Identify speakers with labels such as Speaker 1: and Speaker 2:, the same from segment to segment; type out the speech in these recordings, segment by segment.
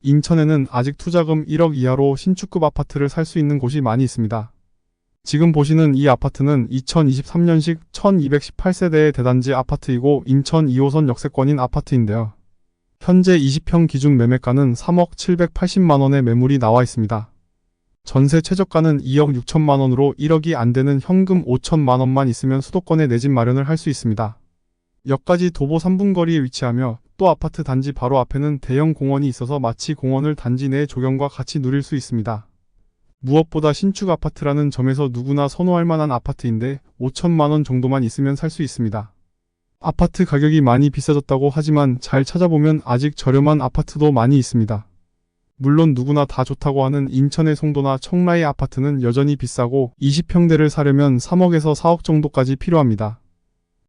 Speaker 1: 인천에는 아직 투자금 1억 이하로 신축급 아파트를 살 수 있는 곳이 많이 있습니다. 지금 보시는 이 아파트는 2023년식 1218세대의 대단지 아파트이고 인천 2호선 역세권인 아파트인데요. 현재 20평 기준 매매가는 3억 780만원의 매물이 나와 있습니다. 전세 최저가는 2억 6천만원으로 1억이 안 되는 현금 5천만원만 있으면 수도권에 내 집 마련을 할 수 있습니다. 역까지 도보 3분 거리에 위치하며 또 아파트 단지 바로 앞에는 대형 공원이 있어서 마치 공원을 단지 내 조경과 같이 누릴 수 있습니다. 무엇보다 신축 아파트라는 점에서 누구나 선호할 만한 아파트인데 5천만원 정도만 있으면 살 수 있습니다. 아파트 가격이 많이 비싸졌다고 하지만 잘 찾아보면 아직 저렴한 아파트도 많이 있습니다. 물론 누구나 다 좋다고 하는 인천의 송도나 청라의 아파트는 여전히 비싸고 20평대를 사려면 3억에서 4억 정도까지 필요합니다.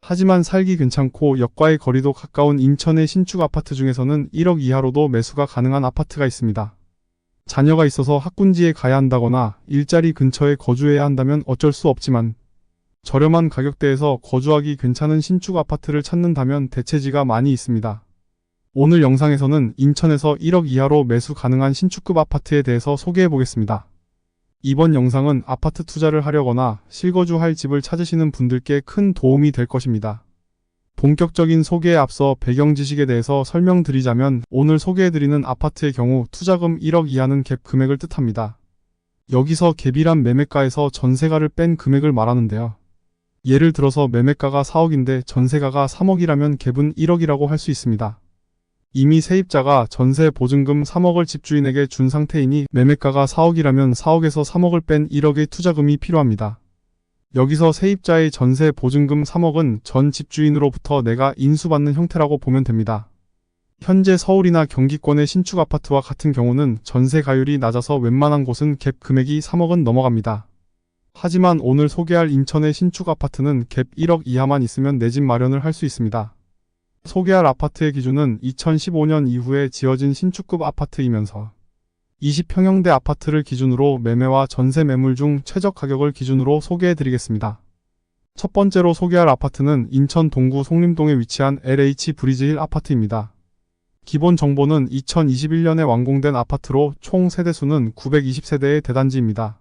Speaker 1: 하지만 살기 괜찮고 역과의 거리도 가까운 인천의 신축 아파트 중에서는 1억 이하로도 매수가 가능한 아파트가 있습니다. 자녀가 있어서 학군지에 가야 한다거나 일자리 근처에 거주해야 한다면 어쩔 수 없지만 저렴한 가격대에서 거주하기 괜찮은 신축 아파트를 찾는다면 대체지가 많이 있습니다. 오늘 영상에서는 인천에서 1억 이하로 매수 가능한 신축급 아파트에 대해서 소개해 보겠습니다. 이번 영상은 아파트 투자를 하려거나 실거주할 집을 찾으시는 분들께 큰 도움이 될 것입니다. 본격적인 소개에 앞서 배경 지식에 대해서 설명드리자면 오늘 소개해드리는 아파트의 경우 투자금 1억 이하는 갭 금액을 뜻합니다. 여기서 갭이란 매매가에서 전세가를 뺀 금액을 말하는데요. 예를 들어서 매매가가 4억인데 전세가가 3억이라면 갭은 1억이라고 할 수 있습니다. 이미 세입자가 전세 보증금 3억을 집주인에게 준 상태이니 매매가가 4억이라면 4억에서 3억을 뺀 1억의 투자금이 필요합니다. 여기서 세입자의 전세 보증금 3억은 전 집주인으로부터 내가 인수받는 형태라고 보면 됩니다. 현재 서울이나 경기권의 신축 아파트와 같은 경우는 전세 가율이 낮아서 웬만한 곳은 갭 금액이 3억은 넘어갑니다. 하지만 오늘 소개할 인천의 신축 아파트는 갭 1억 이하만 있으면 내 집 마련을 할 수 있습니다. 소개할 아파트의 기준은 2015년 이후에 지어진 신축급 아파트이면서 20평형대 아파트를 기준으로 매매와 전세 매물 중 최적 가격을 기준으로 소개해드리겠습니다. 첫 번째로 소개할 아파트는 인천 동구 송림동에 위치한 LH 브리지힐 아파트입니다. 기본 정보는 2021년에 완공된 아파트로 총 세대수는 920세대의 대단지입니다.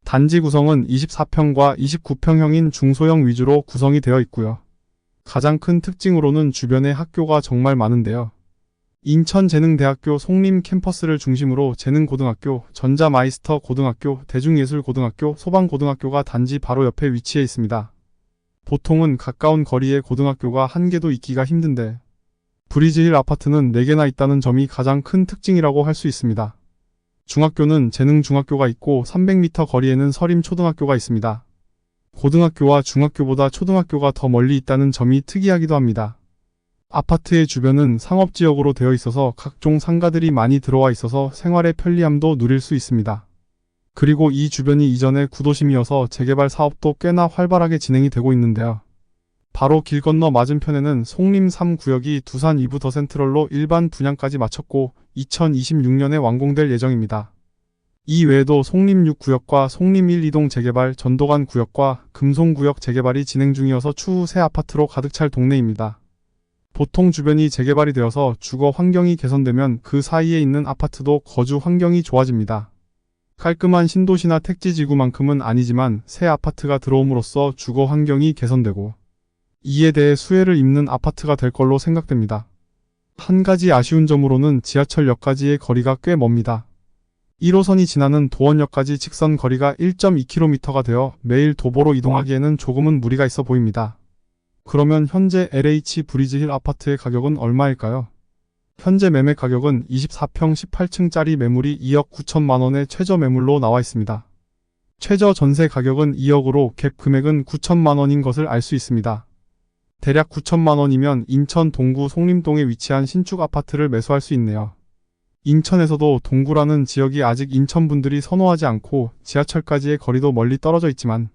Speaker 1: 단지 구성은 24평과 29평형인 중소형 위주로 구성이 되어 있고요. 가장 큰 특징으로는 주변에 학교가 정말 많은데요. 인천재능대학교 송림 캠퍼스를 중심으로 재능고등학교, 전자마이스터 고등학교, 대중예술고등학교, 소방고등학교가 단지 바로 옆에 위치해 있습니다. 보통은 가까운 거리에 고등학교가 한 개도 있기가 힘든데 브리지힐 아파트는 4개나 있다는 점이 가장 큰 특징이라고 할 수 있습니다. 중학교는 재능중학교가 있고 300m 거리에는 서림초등학교가 있습니다. 고등학교와 중학교보다 초등학교가 더 멀리 있다는 점이 특이하기도 합니다. 아파트의 주변은 상업지역으로 되어 있어서 각종 상가들이 많이 들어와 있어서 생활의 편리함도 누릴 수 있습니다. 그리고 이 주변이 이전에 구도심이어서 재개발 사업도 꽤나 활발하게 진행이 되고 있는데요. 바로 길 건너 맞은편에는 송림 3구역이 두산 이브 더 센트럴로 일반 분양까지 마쳤고 2026년에 완공될 예정입니다. 이 외에도 송림 6구역과 송림 1, 2동 재개발, 전도관 구역과 금송구역 재개발이 진행 중이어서 추후 새 아파트로 가득 찰 동네입니다. 보통 주변이 재개발이 되어서 주거 환경이 개선되면 그 사이에 있는 아파트도 거주 환경이 좋아집니다. 깔끔한 신도시나 택지지구만큼은 아니지만 새 아파트가 들어옴으로써 주거 환경이 개선되고 이에 대해 수혜를 입는 아파트가 될 걸로 생각됩니다. 한 가지 아쉬운 점으로는 지하철역까지의 거리가 꽤 멉니다. 1호선이 지나는 도원역까지 직선 거리가 1.2km가 되어 매일 도보로 이동하기에는 조금은 무리가 있어 보입니다. 그러면 현재 LH 브리지힐 아파트의 가격은 얼마일까요? 현재 매매 가격은 24평 18층짜리 매물이 2억 9천만원의 최저 매물로 나와 있습니다. 최저 전세 가격은 2억으로 갭 금액은 9천만원인 것을 알 수 있습니다. 대략 9천만원이면 인천 동구 송림동에 위치한 신축 아파트를 매수할 수 있네요. 인천에서도 동구라는 지역이 아직 인천분들이 선호하지 않고 지하철까지의 거리도 멀리 떨어져 있지만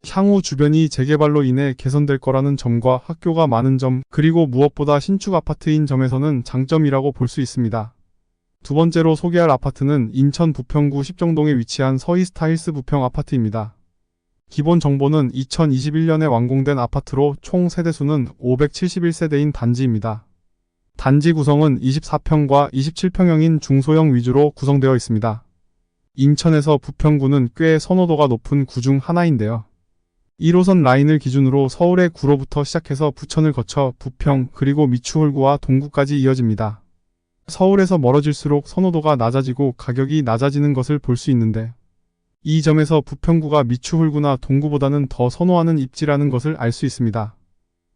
Speaker 1: 향후 주변이 재개발로 인해 개선될 거라는 점과 학교가 많은 점, 그리고 무엇보다 신축 아파트인 점에서는 장점이라고 볼 수 있습니다. 두 번째로 소개할 아파트는 인천 부평구 십정동에 위치한 서이스타힐스 부평 아파트입니다. 기본 정보는 2021년에 완공된 아파트로 총 세대수는 571세대인 단지입니다. 단지 구성은 24평과 27평형인 중소형 위주로 구성되어 있습니다. 인천에서 부평구는 꽤 선호도가 높은 구 중 하나인데요. 1호선 라인을 기준으로 서울의 구로부터 시작해서 부천을 거쳐 부평 그리고 미추홀구와 동구까지 이어집니다. 서울에서 멀어질수록 선호도가 낮아지고 가격이 낮아지는 것을 볼 수 있는데 이 점에서 부평구가 미추홀구나 동구보다는 더 선호하는 입지라는 것을 알 수 있습니다.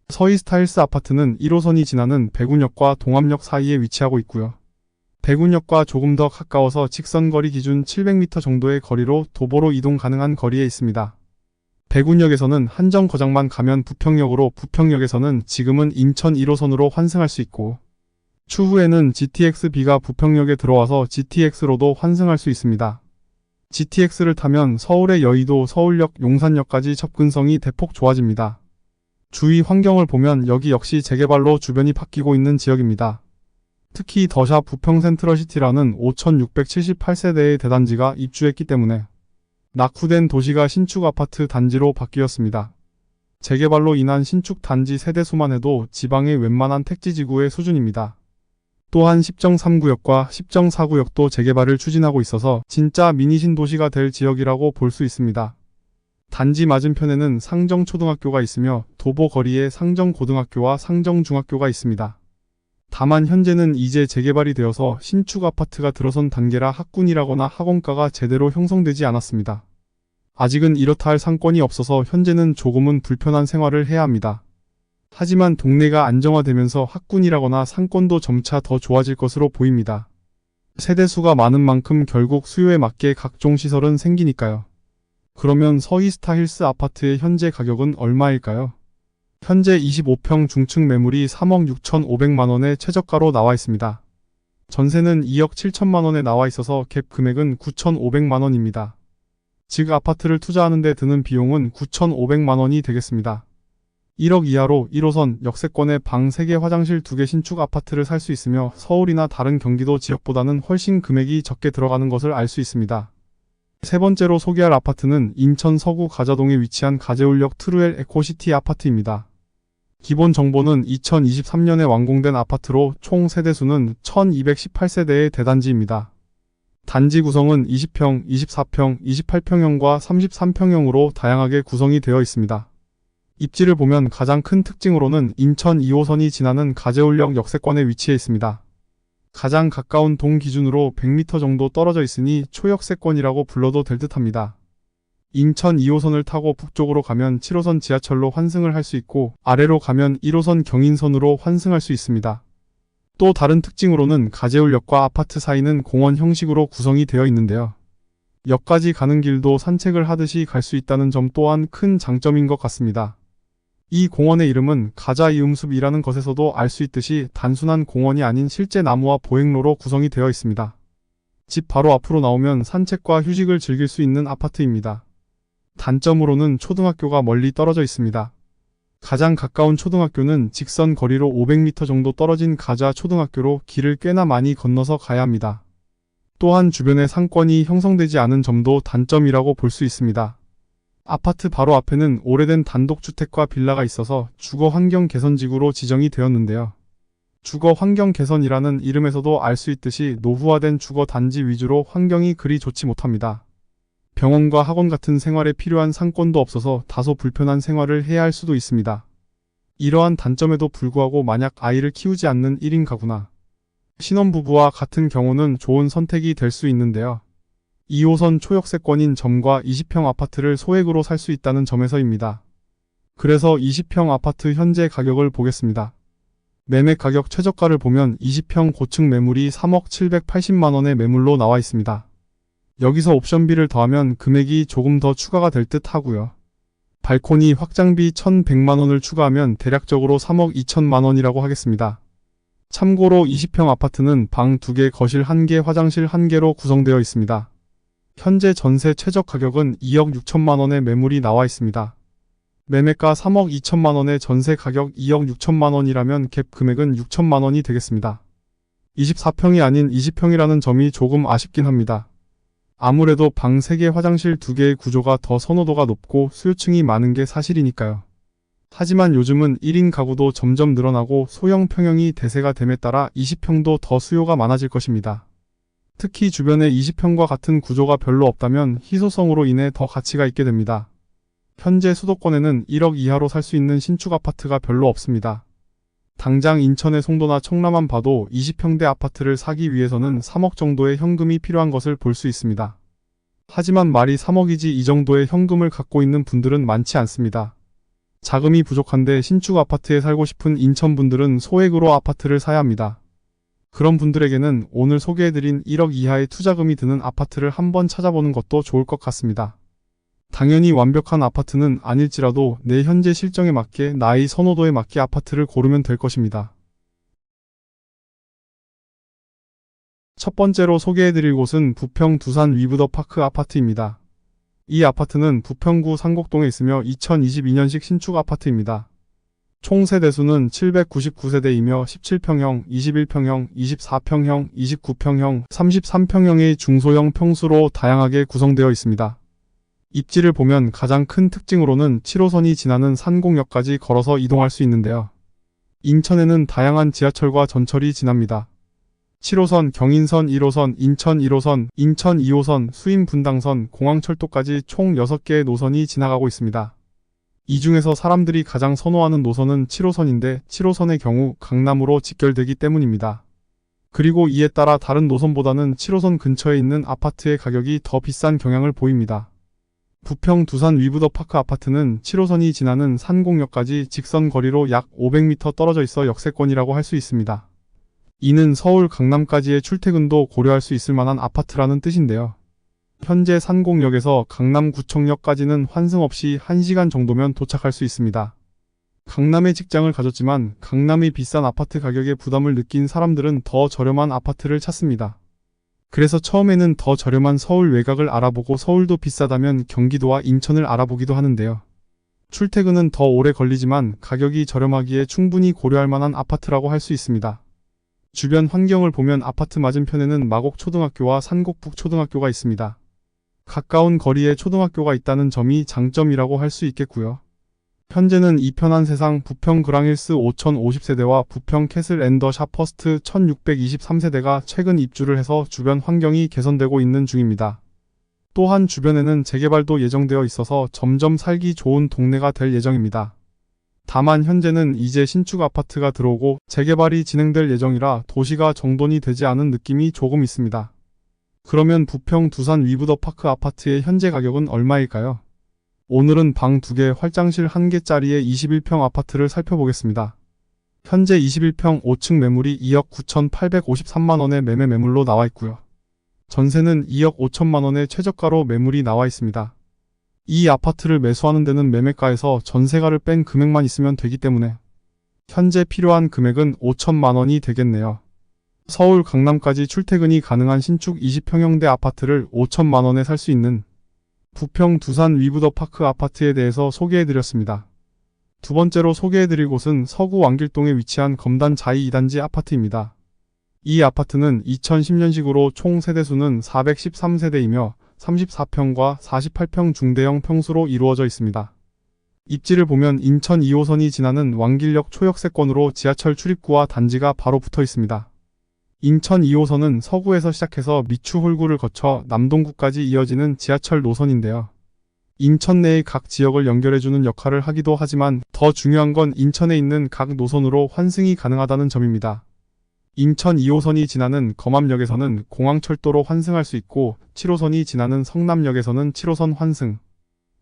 Speaker 1: 서이스타힐스 아파트는 1호선이 지나는 백운역과 동암역 사이에 위치하고 있고요. 백운역과 조금 더 가까워서 직선거리 기준 700m 정도의 거리로 도보로 이동 가능한 거리에 있습니다. 백운역에서는 한정거장만 가면 부평역으로 부평역에서는 지금은 인천 1호선으로 환승할 수 있고 추후에는 GTX-B가 부평역에 들어와서 GTX로도 환승할 수 있습니다. GTX를 타면 서울의 여의도, 서울역, 용산역까지 접근성이 대폭 좋아집니다. 주위 환경을 보면 여기 역시 재개발로 주변이 바뀌고 있는 지역입니다. 특히 더샵 부평센트럴시티라는 5,678세대의 대단지가 입주했기 때문에 낙후된 도시가 신축 아파트 단지로 바뀌었습니다. 재개발로 인한 신축 단지 세대수만 해도 지방의 웬만한 택지지구의 수준입니다. 또한 10정 3구역과 10정 4구역도 재개발을 추진하고 있어서 진짜 미니 신도시가 될 지역이라고 볼 수 있습니다. 단지 맞은편에는 상정초등학교가 있으며 도보 거리에 상정고등학교와 상정중학교가 있습니다. 다만 현재는 이제 재개발이 되어서 신축 아파트가 들어선 단계라 학군이라거나 학원가가 제대로 형성되지 않았습니다. 아직은 이렇다 할 상권이 없어서 현재는 조금은 불편한 생활을 해야 합니다. 하지만 동네가 안정화되면서 학군이라거나 상권도 점차 더 좋아질 것으로 보입니다. 세대수가 많은 만큼 결국 수요에 맞게 각종 시설은 생기니까요. 그러면 서이스타힐스 아파트의 현재 가격은 얼마일까요? 현재 25평 중층 매물이 3억 6,500만원의 최저가로 나와 있습니다. 전세는 2억 7천만원에 나와 있어서 갭 금액은 9,500만원입니다. 즉 아파트를 투자하는 데 드는 비용은 9,500만원이 되겠습니다. 1억 이하로 1호선 역세권에 방 3개 화장실 2개 신축 아파트를 살 수 있으며 서울이나 다른 경기도 지역보다는 훨씬 금액이 적게 들어가는 것을 알 수 있습니다. 세 번째로 소개할 아파트는 인천 서구 가자동에 위치한 가재울역 트루엘 에코시티 아파트입니다. 기본 정보는 2023년에 완공된 아파트로 총 세대수는 1218세대의 대단지입니다. 단지 구성은 20평, 24평, 28평형과 33평형으로 다양하게 구성이 되어 있습니다. 입지를 보면 가장 큰 특징으로는 인천 2호선이 지나는 가재울역 역세권에 위치해 있습니다. 가장 가까운 동 기준으로 100m 정도 떨어져 있으니 초역세권이라고 불러도 될 듯합니다. 인천 2호선을 타고 북쪽으로 가면 7호선 지하철로 환승을 할 수 있고 아래로 가면 1호선 경인선으로 환승할 수 있습니다. 또 다른 특징으로는 가재울역과 아파트 사이는 공원 형식으로 구성이 되어 있는데요. 역까지 가는 길도 산책을 하듯이 갈 수 있다는 점 또한 큰 장점인 것 같습니다. 이 공원의 이름은 가자이음숲이라는 것에서도 알 수 있듯이 단순한 공원이 아닌 실제 나무와 보행로로 구성이 되어 있습니다. 집 바로 앞으로 나오면 산책과 휴식을 즐길 수 있는 아파트입니다. 단점으로는 초등학교가 멀리 떨어져 있습니다. 가장 가까운 초등학교는 직선 거리로 500m 정도 떨어진 가자 초등학교로 길을 꽤나 많이 건너서 가야 합니다. 또한 주변에 상권이 형성되지 않은 점도 단점이라고 볼 수 있습니다. 아파트 바로 앞에는 오래된 단독주택과 빌라가 있어서 주거 환경 개선지구로 지정이 되었는데요. 주거 환경 개선이라는 이름에서도 알 수 있듯이 노후화된 주거 단지 위주로 환경이 그리 좋지 못합니다. 병원과 학원 같은 생활에 필요한 상권도 없어서 다소 불편한 생활을 해야 할 수도 있습니다. 이러한 단점에도 불구하고 만약 아이를 키우지 않는 1인 가구나 신혼부부와 같은 경우는 좋은 선택이 될 수 있는데요. 2호선 초역세권인 점과 20평 아파트를 소액으로 살 수 있다는 점에서입니다. 그래서 20평 아파트 현재 가격을 보겠습니다. 매매 가격 최저가를 보면 20평 고층 매물이 3억 780만원의 매물로 나와 있습니다. 여기서 옵션비를 더하면 금액이 조금 더 추가가 될 듯 하고요. 발코니 확장비 1,100만원을 추가하면 대략적으로 3억 2천만원이라고 하겠습니다. 참고로 20평 아파트는 방 2개, 거실 1개, 화장실 1개로 구성되어 있습니다. 현재 전세 최저 가격은 2억 6천만원의 매물이 나와 있습니다. 매매가 3억 2천만원의 전세 가격 2억 6천만원이라면 갭 금액은 6천만원이 되겠습니다. 24평이 아닌 20평이라는 점이 조금 아쉽긴 합니다. 아무래도 방 3개, 화장실 2개의 구조가 더 선호도가 높고 수요층이 많은 게 사실이니까요. 하지만 요즘은 1인 가구도 점점 늘어나고 소형 평형이 대세가 됨에 따라 20평도 더 수요가 많아질 것입니다. 특히 주변에 20평과 같은 구조가 별로 없다면 희소성으로 인해 더 가치가 있게 됩니다. 현재 수도권에는 1억 이하로 살 수 있는 신축 아파트가 별로 없습니다. 당장 인천의 송도나 청라만 봐도 20평대 아파트를 사기 위해서는 3억 정도의 현금이 필요한 것을 볼 수 있습니다. 하지만 말이 3억이지 이 정도의 현금을 갖고 있는 분들은 많지 않습니다. 자금이 부족한데 신축 아파트에 살고 싶은 인천 분들은 소액으로 아파트를 사야 합니다. 그런 분들에게는 오늘 소개해드린 1억 이하의 투자금이 드는 아파트를 한번 찾아보는 것도 좋을 것 같습니다. 당연히 완벽한 아파트는 아닐지라도 내 현재 실정에 맞게 나의 선호도에 맞게 아파트를 고르면 될 것입니다. 첫 번째로 소개해드릴 곳은 부평 두산 위브더파크 아파트입니다. 이 아파트는 부평구 상곡동에 있으며 2022년식 신축 아파트입니다. 총 세대수는 799세대이며 17평형, 21평형, 24평형, 29평형, 33평형의 중소형 평수로 다양하게 구성되어 있습니다. 입지를 보면 가장 큰 특징으로는 7호선이 지나는 산곡역까지 걸어서 이동할 수 있는데요. 인천에는 다양한 지하철과 전철이 지납니다. 7호선, 경인선 1호선, 인천 1호선, 인천 2호선, 수인 분당선, 공항철도까지 총 6개의 노선이 지나가고 있습니다. 이 중에서 사람들이 가장 선호하는 노선은 7호선인데 7호선의 경우 강남으로 직결되기 때문입니다. 그리고 이에 따라 다른 노선보다는 7호선 근처에 있는 아파트의 가격이 더 비싼 경향을 보입니다. 부평 두산 위브더파크 아파트는 7호선이 지나는 산곡역까지 직선 거리로 약 500m 떨어져 있어 역세권이라고 할 수 있습니다. 이는 서울 강남까지의 출퇴근도 고려할 수 있을 만한 아파트라는 뜻인데요. 현재 산곡역에서 강남구청역까지는 환승 없이 1시간 정도면 도착할 수 있습니다. 강남에 직장을 가졌지만 강남의 비싼 아파트 가격에 부담을 느낀 사람들은 더 저렴한 아파트를 찾습니다. 그래서 처음에는 더 저렴한 서울 외곽을 알아보고 서울도 비싸다면 경기도와 인천을 알아보기도 하는데요. 출퇴근은 더 오래 걸리지만 가격이 저렴하기에 충분히 고려할 만한 아파트라고 할 수 있습니다. 주변 환경을 보면 아파트 맞은편에는 마곡초등학교와 산곡북초등학교가 있습니다. 가까운 거리에 초등학교가 있다는 점이 장점이라고 할 수 있겠고요. 현재는 이편한 세상 부평 그랑힐스 5050세대와 부평 캐슬 앤더 샤퍼스트 1623세대가 최근 입주를 해서 주변 환경이 개선되고 있는 중입니다. 또한 주변에는 재개발도 예정되어 있어서 점점 살기 좋은 동네가 될 예정입니다. 다만 현재는 이제 신축 아파트가 들어오고 재개발이 진행될 예정이라 도시가 정돈이 되지 않은 느낌이 조금 있습니다. 그러면 부평 두산 위브더파크 아파트의 현재 가격은 얼마일까요? 오늘은 방 2개, 화장실 1개짜리의 21평 아파트를 살펴보겠습니다. 현재 21평 5층 매물이 2억 9,853만원의 매매 매물로 나와 있고요. 전세는 2억 5천만원의 최저가로 매물이 나와 있습니다. 이 아파트를 매수하는 데는 매매가에서 전세가를 뺀 금액만 있으면 되기 때문에 현재 필요한 금액은 5천만원이 되겠네요. 서울 강남까지 출퇴근이 가능한 신축 20평형대 아파트를 5천만원에 살 수 있는 부평 두산 위브더파크 아파트에 대해서 소개해드렸습니다. 두 번째로 소개해드릴 곳은 서구 왕길동에 위치한 검단 자이 2단지 아파트입니다. 이 아파트는 2010년식으로 총 세대수는 413세대이며 34평과 48평 중대형 평수로 이루어져 있습니다. 입지를 보면 인천 2호선이 지나는 왕길역 초역세권으로 지하철 출입구와 단지가 바로 붙어 있습니다. 인천 2호선은 서구에서 시작해서 미추홀구를 거쳐 남동구까지 이어지는 지하철 노선인데요. 인천 내의 각 지역을 연결해주는 역할을 하기도 하지만 더 중요한 건 인천에 있는 각 노선으로 환승이 가능하다는 점입니다. 인천 2호선이 지나는 검암역에서는 공항철도로 환승할 수 있고 7호선이 지나는 성남역에서는 7호선 환승,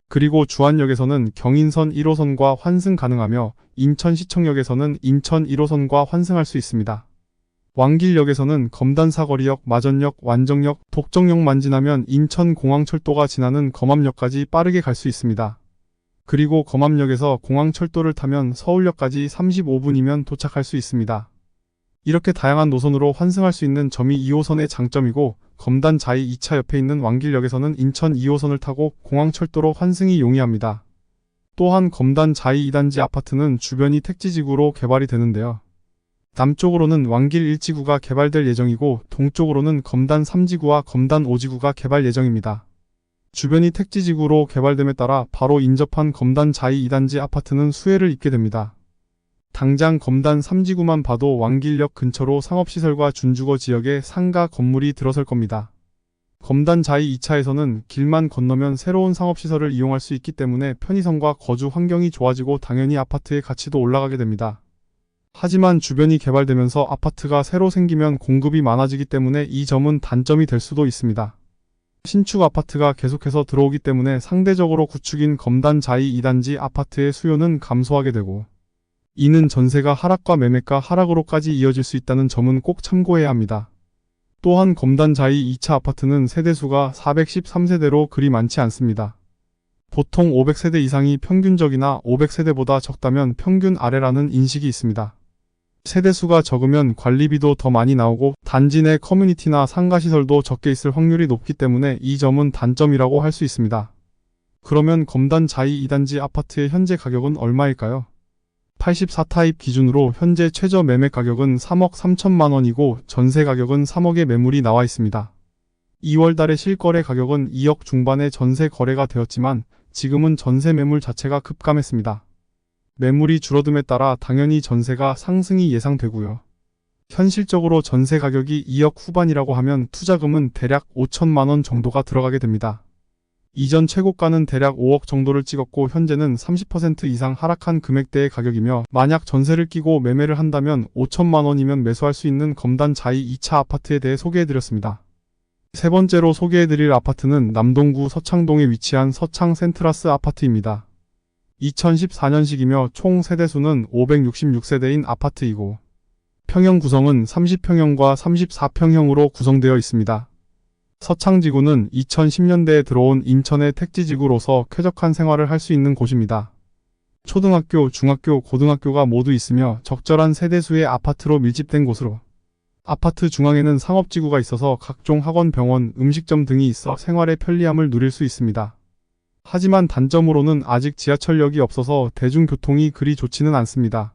Speaker 1: 그리고 주안역에서는 경인선 1호선과 환승 가능하며 인천시청역에서는 인천 1호선과 환승할 수 있습니다. 왕길역에서는 검단사거리역, 마전역, 완정역, 독정역만 지나면 인천공항철도가 지나는 검암역까지 빠르게 갈 수 있습니다. 그리고 검암역에서 공항철도를 타면 서울역까지 35분이면 도착할 수 있습니다. 이렇게 다양한 노선으로 환승할 수 있는 점이 2호선의 장점이고 검단 자이 2차 옆에 있는 왕길역에서는 인천 2호선을 타고 공항철도로 환승이 용이합니다. 또한 검단 자이 2단지 아파트는 주변이 택지지구로 개발이 되는데요. 남쪽으로는 왕길 1지구가 개발될 예정이고 동쪽으로는 검단 3지구와 검단 5지구가 개발 예정입니다. 주변이 택지지구로 개발됨에 따라 바로 인접한 검단 자2 2단지 아파트는 수혜를 입게 됩니다. 당장 검단 3지구만 봐도 왕길역 근처로 상업시설과 준주거 지역에 상가 건물이 들어설 겁니다. 검단 자2 2차에서는 길만 건너면 새로운 상업시설을 이용할 수 있기 때문에 편의성과 거주 환경이 좋아지고 당연히 아파트의 가치도 올라가게 됩니다. 하지만 주변이 개발되면서 아파트가 새로 생기면 공급이 많아지기 때문에 이 점은 단점이 될 수도 있습니다. 신축 아파트가 계속해서 들어오기 때문에 상대적으로 구축인 검단 자2 2단지 아파트의 수요는 감소하게 되고, 이는 전세가 하락과 매매가 하락으로까지 이어질 수 있다는 점은 꼭 참고해야 합니다. 또한 검단 자2 2차 아파트는 세대수가 413세대로 그리 많지 않습니다. 보통 500세대 이상이 평균적이나 500세대보다 적다면 평균 아래라는 인식이 있습니다. 세대수가 적으면 관리비도 더 많이 나오고 단지 내 커뮤니티나 상가시설도 적게 있을 확률이 높기 때문에 이 점은 단점이라고 할 수 있습니다. 그러면 검단 자2 2단지 아파트의 현재 가격은 얼마일까요? 84타입 기준으로 현재 최저 매매 가격은 3억 3천만 원이고 전세 가격은 3억의 매물이 나와 있습니다. 2월 달에 실거래 가격은 2억 중반의 전세 거래가 되었지만 지금은 전세 매물 자체가 급감했습니다. 매물이 줄어듦에 따라 당연히 전세가 상승이 예상되고요. 현실적으로 전세 가격이 2억 후반이라고 하면 투자금은 대략 5천만 원 정도가 들어가게 됩니다. 이전 최고가는 대략 5억 정도를 찍었고 현재는 30% 이상 하락한 금액대의 가격이며, 만약 전세를 끼고 매매를 한다면 5천만 원이면 매수할 수 있는 검단 자2 2차 아파트에 대해 소개해드렸습니다. 세 번째로 소개해드릴 아파트는 남동구 서창동에 위치한 서창 센트라스 아파트입니다. 2014년식이며 총 세대수는 566세대인 아파트이고 평형 구성은 30평형과 34평형으로 구성되어 있습니다. 서창지구는 2010년대에 들어온 인천의 택지지구로서 쾌적한 생활을 할 수 있는 곳입니다. 초등학교, 중학교, 고등학교가 모두 있으며 적절한 세대수의 아파트로 밀집된 곳으로, 아파트 중앙에는 상업지구가 있어서 각종 학원, 병원, 음식점 등이 있어 생활의 편리함을 누릴 수 있습니다. 하지만 단점으로는 아직 지하철역이 없어서 대중교통이 그리 좋지는 않습니다.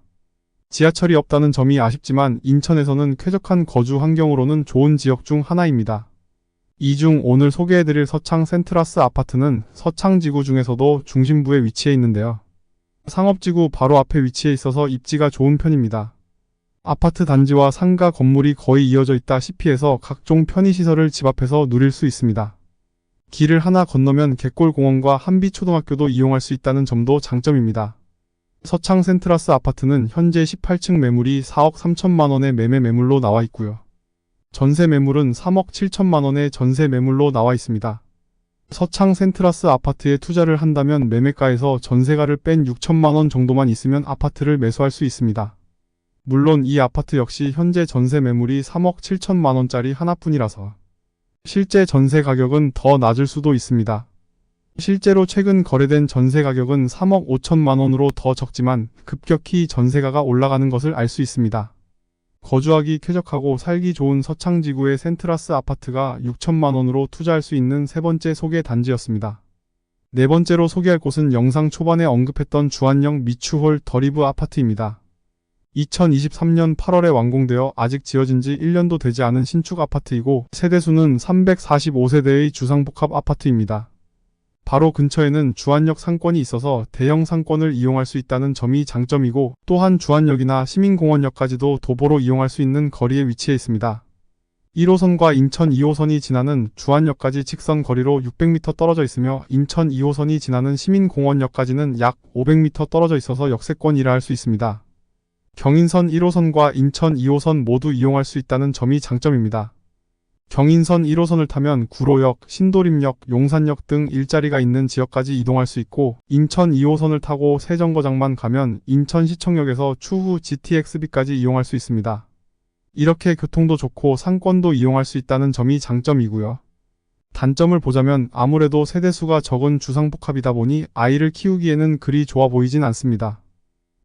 Speaker 1: 지하철이 없다는 점이 아쉽지만 인천에서는 쾌적한 거주 환경으로는 좋은 지역 중 하나입니다. 이 중 오늘 소개해드릴 서창 센트라스 아파트는 서창지구 중에서도 중심부에 위치해 있는데요. 상업지구 바로 앞에 위치해 있어서 입지가 좋은 편입니다. 아파트 단지와 상가 건물이 거의 이어져 있다시피 해서 각종 편의시설을 집 앞에서 누릴 수 있습니다. 길을 하나 건너면 갯골공원과 한비초등학교도 이용할 수 있다는 점도 장점입니다. 서창 센트라스 아파트는 현재 18층 매물이 4억 3천만 원의 매매 매물로 나와 있고요. 전세 매물은 3억 7천만 원의 전세 매물로 나와 있습니다. 서창 센트라스 아파트에 투자를 한다면 매매가에서 전세가를 뺀 6천만 원 정도만 있으면 아파트를 매수할 수 있습니다. 물론 이 아파트 역시 현재 전세 매물이 3억 7천만 원짜리 하나뿐이라서 실제 전세 가격은 더 낮을 수도 있습니다. 실제로 최근 거래된 전세 가격은 3억 5천만 원으로 더 적지만 급격히 전세가가 올라가는 것을 알 수 있습니다. 거주하기 쾌적하고 살기 좋은 서창지구의 센트라스 아파트가 6천만 원으로 투자할 수 있는 세 번째 소개 단지였습니다. 네 번째로 소개할 곳은 영상 초반에 언급했던 주안역 미추홀 더리브 아파트입니다. 2023년 8월에 완공되어 아직 지어진 지 1년도 되지 않은 신축 아파트이고 세대수는 345세대의 주상복합 아파트입니다. 바로 근처에는 주안역 상권이 있어서 대형 상권을 이용할 수 있다는 점이 장점이고, 또한 주안역이나 시민공원역까지도 도보로 이용할 수 있는 거리에 위치해 있습니다. 1호선과 인천 2호선이 지나는 주안역까지 직선 거리로 600m 떨어져 있으며 인천 2호선이 지나는 시민공원역까지는 약 500m 떨어져 있어서 역세권이라 할 수 있습니다. 경인선 1호선과 인천 2호선 모두 이용할 수 있다는 점이 장점입니다. 경인선 1호선을 타면 구로역, 신도림역, 용산역 등 일자리가 있는 지역까지 이동할 수 있고, 인천 2호선을 타고 세정거장만 가면 인천시청역에서 추후 GTXB까지 이용할 수 있습니다. 이렇게 교통도 좋고 상권도 이용할 수 있다는 점이 장점이고요. 단점을 보자면 아무래도 세대수가 적은 주상복합이다 보니 아이를 키우기에는 그리 좋아 보이진 않습니다.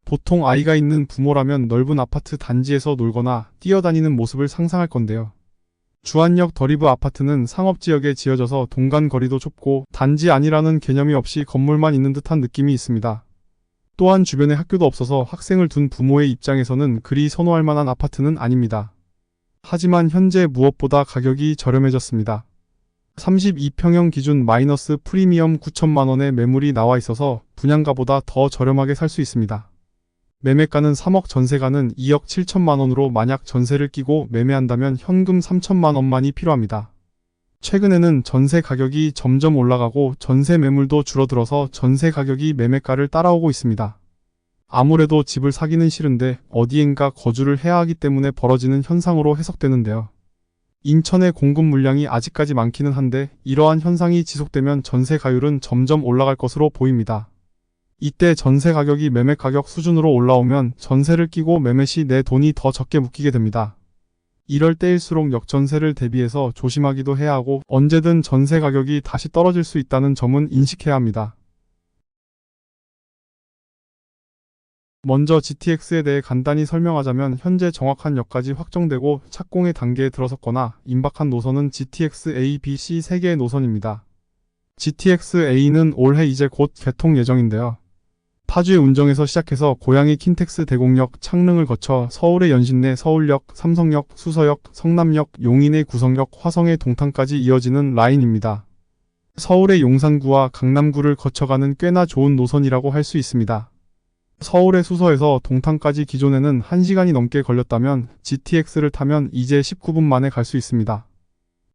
Speaker 1: 보통 아이가 있는 부모라면 넓은 아파트 단지에서 놀거나 뛰어다니는 모습을 상상할 건데요. 주안역 더리브 아파트는 상업지역에 지어져서 동간 거리도 좁고 단지 안이라는 개념이 없이 건물만 있는 듯한 느낌이 있습니다. 또한 주변에 학교도 없어서 학생을 둔 부모의 입장에서는 그리 선호할 만한 아파트는 아닙니다. 하지만 현재 무엇보다 가격이 저렴해졌습니다. 32평형 기준 마이너스 프리미엄 9천만 원의 매물이 나와 있어서 분양가보다 더 저렴하게 살 수 있습니다. 매매가는 3억, 전세가는 2억 7천만 원으로 만약 전세를 끼고 매매한다면 현금 3천만 원만이 필요합니다. 최근에는 전세 가격이 점점 올라가고 전세 매물도 줄어들어서 전세 가격이 매매가를 따라오고 있습니다. 아무래도 집을 사기는 싫은데 어디엔가 거주를 해야 하기 때문에 벌어지는 현상으로 해석되는데요. 인천의 공급 물량이 아직까지 많기는 한데 이러한 현상이 지속되면 전세 가율은 점점 올라갈 것으로 보입니다. 이때 전세 가격이 매매 가격 수준으로 올라오면 전세를 끼고 매매 시 내 돈이 더 적게 묶이게 됩니다. 이럴 때일수록 역전세를 대비해서 조심하기도 해야 하고 언제든 전세 가격이 다시 떨어질 수 있다는 점은 인식해야 합니다. 먼저 GTX에 대해 간단히 설명하자면 현재 정확한 역까지 확정되고 착공의 단계에 들어섰거나 임박한 노선은 GTX A, B, C 3개의 노선입니다. GTX A는 올해 이제 곧 개통 예정인데요. 파주의 운정에서 시작해서 고양이 킨텍스 대곡역, 창릉을 거쳐 서울의 연신내 서울역, 삼성역, 수서역, 성남역, 용인의 구성역, 화성의 동탄까지 이어지는 라인입니다. 서울의 용산구와 강남구를 거쳐가는 꽤나 좋은 노선이라고 할 수 있습니다. 서울의 수서에서 동탄까지 기존에는 1시간이 넘게 걸렸다면 GTX를 타면 이제 19분 만에 갈 수 있습니다.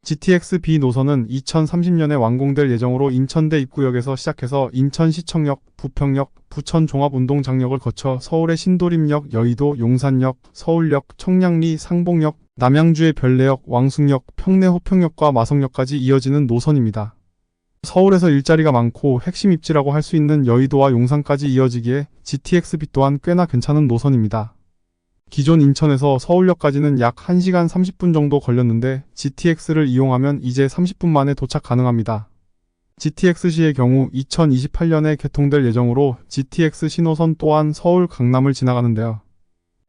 Speaker 1: GTX B 노선은 2030년에 완공될 예정으로 인천대 입구역에서 시작해서 인천시청역, 부평역, 부천종합운동장역을 거쳐 서울의 신도림역, 여의도, 용산역, 서울역, 청량리, 상봉역, 남양주의 별내역, 왕숙역, 평내 호평역과 마성역까지 이어지는 노선입니다. 서울에서 일자리가 많고 핵심 입지라고 할 수 있는 여의도와 용산까지 이어지기에 GTX B 또한 꽤나 괜찮은 노선입니다. 기존 인천에서 서울역까지는 약 1시간 30분 정도 걸렸는데 GTX를 이용하면 이제 30분 만에 도착 가능합니다. GTX-C의 경우 2028년에 개통될 예정으로 GTX 신호선 또한 서울 강남을 지나가는데요.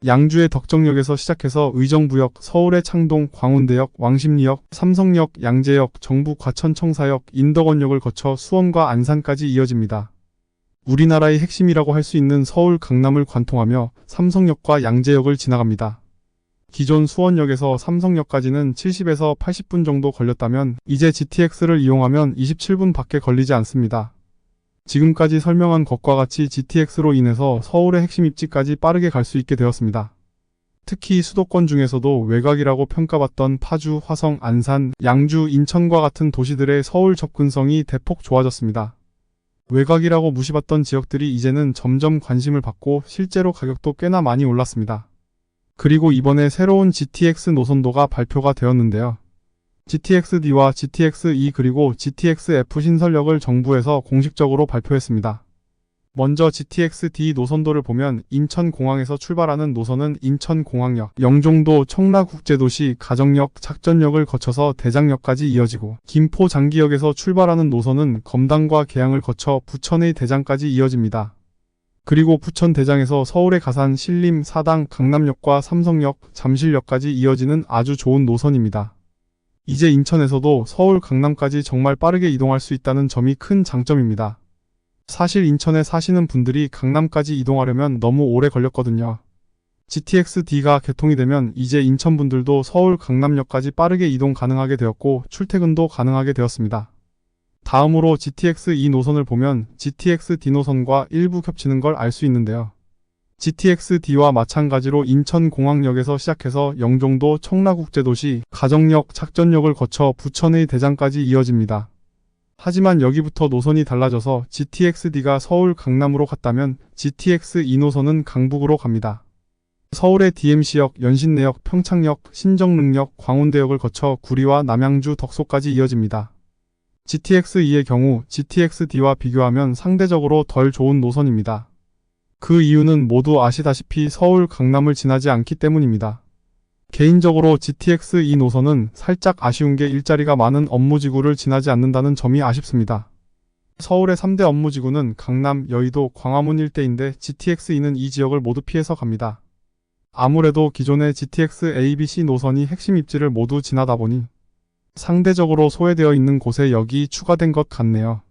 Speaker 1: 양주의 덕정역에서 시작해서 의정부역, 서울의 창동, 광운대역, 왕십리역, 삼성역, 양재역, 정부 과천청사역, 인덕원역을 거쳐 수원과 안산까지 이어집니다. 우리나라의 핵심이라고 할 수 있는 서울 강남을 관통하며 삼성역과 양재역을 지나갑니다. 기존 수원역에서 삼성역까지는 70에서 80분 정도 걸렸다면 이제 GTX를 이용하면 27분 밖에 걸리지 않습니다. 지금까지 설명한 것과 같이 GTX로 인해서 서울의 핵심 입지까지 빠르게 갈 수 있게 되었습니다. 특히 수도권 중에서도 외곽이라고 평가받던 파주, 화성, 안산, 양주, 인천과 같은 도시들의 서울 접근성이 대폭 좋아졌습니다. 외곽이라고 무시받던 지역들이 이제는 점점 관심을 받고 실제로 가격도 꽤나 많이 올랐습니다. 그리고 이번에 새로운 GTX 노선도가 발표가 되었는데요. GTX-D와 GTX-E 그리고 GTX-F 신설역을 정부에서 공식적으로 발표했습니다. 먼저 GTX-D 노선도를 보면 인천공항에서 출발하는 노선은 인천공항역, 영종도, 청라국제도시, 가정역, 작전역을 거쳐서 대장역까지 이어지고 김포 장기역에서 출발하는 노선은 검단과 계양을 거쳐 부천의 대장까지 이어집니다. 그리고 부천 대장에서 서울의 가산, 신림, 사당, 강남역과 삼성역, 잠실역까지 이어지는 아주 좋은 노선입니다. 이제 인천에서도 서울 강남까지 정말 빠르게 이동할 수 있다는 점이 큰 장점입니다. 사실 인천에 사시는 분들이 강남까지 이동하려면 너무 오래 걸렸거든요. GTX-D가 개통이 되면 이제 인천 분들도 서울 강남역까지 빠르게 이동 가능하게 되었고 출퇴근도 가능하게 되었습니다. 다음으로 GTX-E 노선을 보면 GTX-D 노선과 일부 겹치는 걸 알 수 있는데요. GTX-D와 마찬가지로 인천공항역에서 시작해서 영종도, 청라국제도시, 가정역, 작전역을 거쳐 부천의 대장까지 이어집니다. 하지만 여기부터 노선이 달라져서 GTX-D가 서울 강남으로 갔다면 GTX-E 노선은 강북으로 갑니다. 서울의 DMC역, 연신내역, 평창역, 신정릉역, 광운대역을 거쳐 구리와 남양주, 덕소까지 이어집니다. GTX-E의 경우 GTX-D와 비교하면 상대적으로 덜 좋은 노선입니다. 그 이유는 모두 아시다시피 서울 강남을 지나지 않기 때문입니다. 개인적으로 GTX-E 노선은 살짝 아쉬운 게 일자리가 많은 업무지구를 지나지 않는다는 점이 아쉽습니다. 서울의 3대 업무지구는 강남, 여의도, 광화문 일대인데 GTX-E는 이 지역을 모두 피해서 갑니다. 아무래도 기존의 GTX A, B, C 노선이 핵심 입지를 모두 지나다 보니 상대적으로 소외되어 있는 곳에 여기 추가된 것 같네요.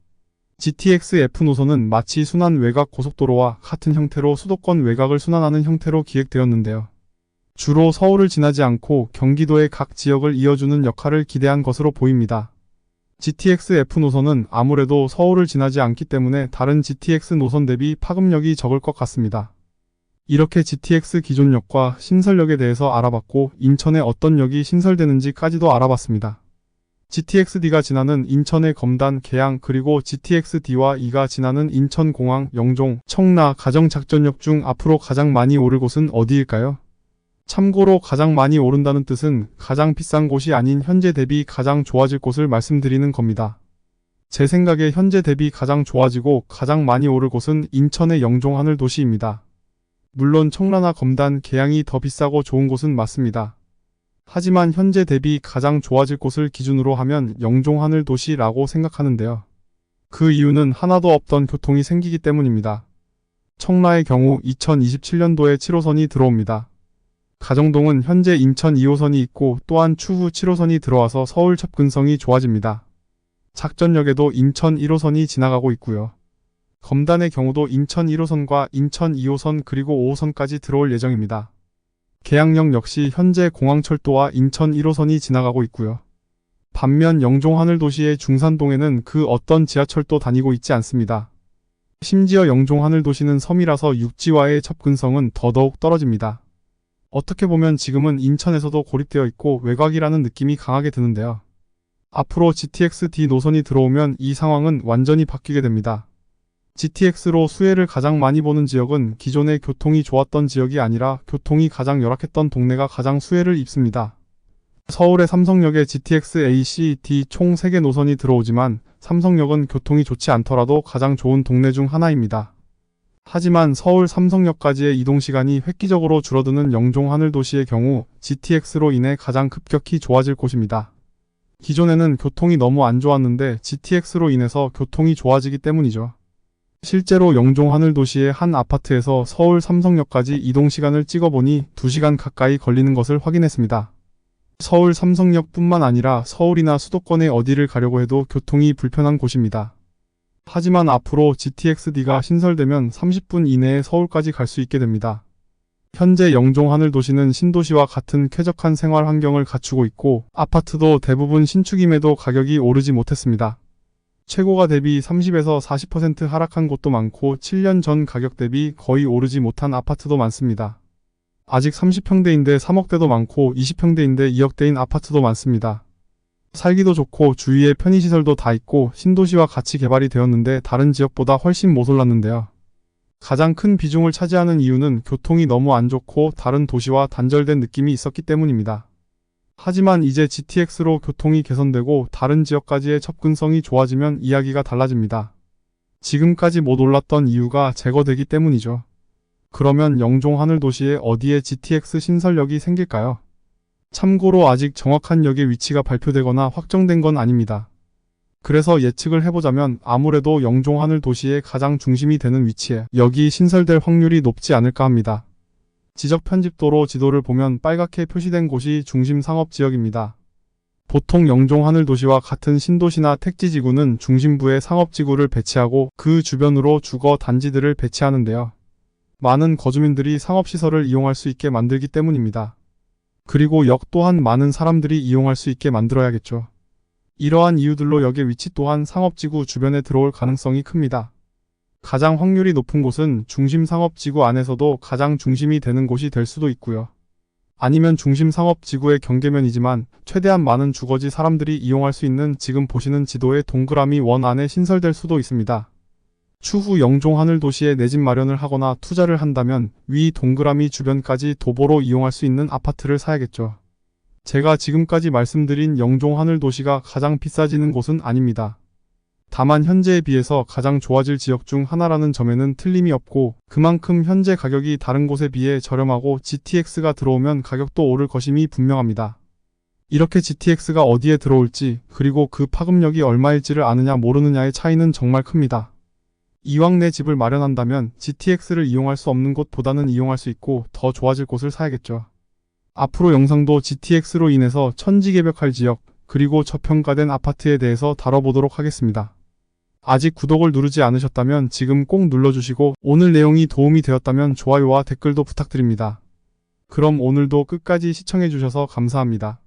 Speaker 1: GTX-F 노선은 마치 순환 외곽 고속도로와 같은 형태로 수도권 외곽을 순환하는 형태로 기획되었는데요. 주로 서울을 지나지 않고 경기도의 각 지역을 이어주는 역할을 기대한 것으로 보입니다. GTX F 노선은 아무래도 서울을 지나지 않기 때문에 다른 GTX 노선 대비 파급력이 적을 것 같습니다. 이렇게 GTX 기존역과 신설역에 대해서 알아봤고 인천에 어떤 역이 신설되는지까지도 알아봤습니다. GTX-D가 지나는 인천의 검단, 계양 그리고 GTX-D와 E가 지나는 인천공항, 영종, 청라 가정작전역 중 앞으로 가장 많이 오를 곳은 어디일까요? 참고로 가장 많이 오른다는 뜻은 가장 비싼 곳이 아닌 현재 대비 가장 좋아질 곳을 말씀드리는 겁니다. 제 생각에 현재 대비 가장 좋아지고 가장 많이 오를 곳은 인천의 영종 하늘도시입니다. 물론 청라나 검단, 계양이 더 비싸고 좋은 곳은 맞습니다. 하지만 현재 대비 가장 좋아질 곳을 기준으로 하면 영종 하늘도시라고 생각하는데요. 그 이유는 하나도 없던 교통이 생기기 때문입니다. 청라의 경우 2027년도에 7호선이 들어옵니다. 가정동은 현재 인천 2호선이 있고 또한 추후 7호선이 들어와서 서울 접근성이 좋아집니다. 작전역에도 인천 1호선이 지나가고 있고요. 검단의 경우도 인천 1호선과 인천 2호선 그리고 5호선까지 들어올 예정입니다. 계양역 역시 현재 공항철도와 인천 1호선이 지나가고 있고요. 반면 영종 하늘도시의 중산동에는 그 어떤 지하철도 다니고 있지 않습니다. 심지어 영종 하늘도시는 섬이라서 육지와의 접근성은 더더욱 떨어집니다. 어떻게 보면 지금은 인천에서도 고립되어 있고 외곽이라는 느낌이 강하게 드는데요. 앞으로 GTX-D 노선이 들어오면 이 상황은 완전히 바뀌게 됩니다. GTX로 수혜를 가장 많이 보는 지역은 기존에 교통이 좋았던 지역이 아니라 교통이 가장 열악했던 동네가 가장 수혜를 입습니다. 서울의 삼성역에 GTX A, C, D 총 3개 노선이 들어오지만 삼성역은 교통이 좋지 않더라도 가장 좋은 동네 중 하나입니다. 하지만 서울 삼성역까지의 이동시간이 획기적으로 줄어드는 영종 하늘도시의 경우 GTX로 인해 가장 급격히 좋아질 곳입니다. 기존에는 교통이 너무 안 좋았는데 GTX로 인해서 교통이 좋아지기 때문이죠. 실제로 영종 하늘도시의 한 아파트에서 서울 삼성역까지 이동시간을 찍어보니 2시간 가까이 걸리는 것을 확인했습니다. 서울 삼성역뿐만 아니라 서울이나 수도권의 어디를 가려고 해도 교통이 불편한 곳입니다. 하지만 앞으로 GTX-D가 신설되면 30분 이내에 서울까지 갈 수 있게 됩니다. 현재 영종 하늘도시는 신도시와 같은 쾌적한 생활 환경을 갖추고 있고 아파트도 대부분 신축임에도 가격이 오르지 못했습니다. 최고가 대비 30에서 40% 하락한 곳도 많고 7년 전 가격 대비 거의 오르지 못한 아파트도 많습니다. 아직 30평대인데 3억대도 많고 20평대인데 2억대인 아파트도 많습니다. 살기도 좋고 주위에 편의시설도 다 있고 신도시와 같이 개발이 되었는데 다른 지역보다 훨씬 못 올랐는데요. 가장 큰 비중을 차지하는 이유는 교통이 너무 안 좋고 다른 도시와 단절된 느낌이 있었기 때문입니다. 하지만 이제 GTX로 교통이 개선되고 다른 지역까지의 접근성이 좋아지면 이야기가 달라집니다. 지금까지 못 올랐던 이유가 제거되기 때문이죠. 그러면 영종 하늘도시에 어디에 GTX 신설역이 생길까요? 참고로 아직 정확한 역의 위치가 발표되거나 확정된 건 아닙니다. 그래서 예측을 해보자면 아무래도 영종 하늘도시의 가장 중심이 되는 위치에 역이 신설될 확률이 높지 않을까 합니다. 지적 편집도로 지도를 보면 빨갛게 표시된 곳이 중심 상업지역입니다. 보통 영종 하늘도시와 같은 신도시나 택지지구는 중심부에 상업지구를 배치하고 그 주변으로 주거 단지들을 배치하는데요. 많은 거주민들이 상업시설을 이용할 수 있게 만들기 때문입니다. 그리고 역 또한 많은 사람들이 이용할 수 있게 만들어야겠죠. 이러한 이유들로 역의 위치 또한 상업지구 주변에 들어올 가능성이 큽니다. 가장 확률이 높은 곳은 중심 상업지구 안에서도 가장 중심이 되는 곳이 될 수도 있고요. 아니면 중심 상업지구의 경계면이지만 최대한 많은 주거지 사람들이 이용할 수 있는 지금 보시는 지도의 동그라미 원 안에 신설될 수도 있습니다. 추후 영종 하늘도시에 내 집 마련을 하거나 투자를 한다면 위 동그라미 주변까지 도보로 이용할 수 있는 아파트를 사야겠죠. 제가 지금까지 말씀드린 영종 하늘도시가 가장 비싸지는 곳은 아닙니다. 다만 현재에 비해서 가장 좋아질 지역 중 하나라는 점에는 틀림이 없고 그만큼 현재 가격이 다른 곳에 비해 저렴하고 GTX가 들어오면 가격도 오를 것임이 분명합니다. 이렇게 GTX가 어디에 들어올지 그리고 그 파급력이 얼마일지를 아느냐 모르느냐의 차이는 정말 큽니다. 이왕 내 집을 마련한다면 GTX를 이용할 수 없는 곳보다는 이용할 수 있고 더 좋아질 곳을 사야겠죠. 앞으로 영상도 GTX로 인해서 천지개벽할 지역 그리고 저평가된 아파트에 대해서 다뤄보도록 하겠습니다. 아직 구독을 누르지 않으셨다면 지금 꼭 눌러주시고 오늘 내용이 도움이 되었다면 좋아요와 댓글도 부탁드립니다. 그럼 오늘도 끝까지 시청해주셔서 감사합니다.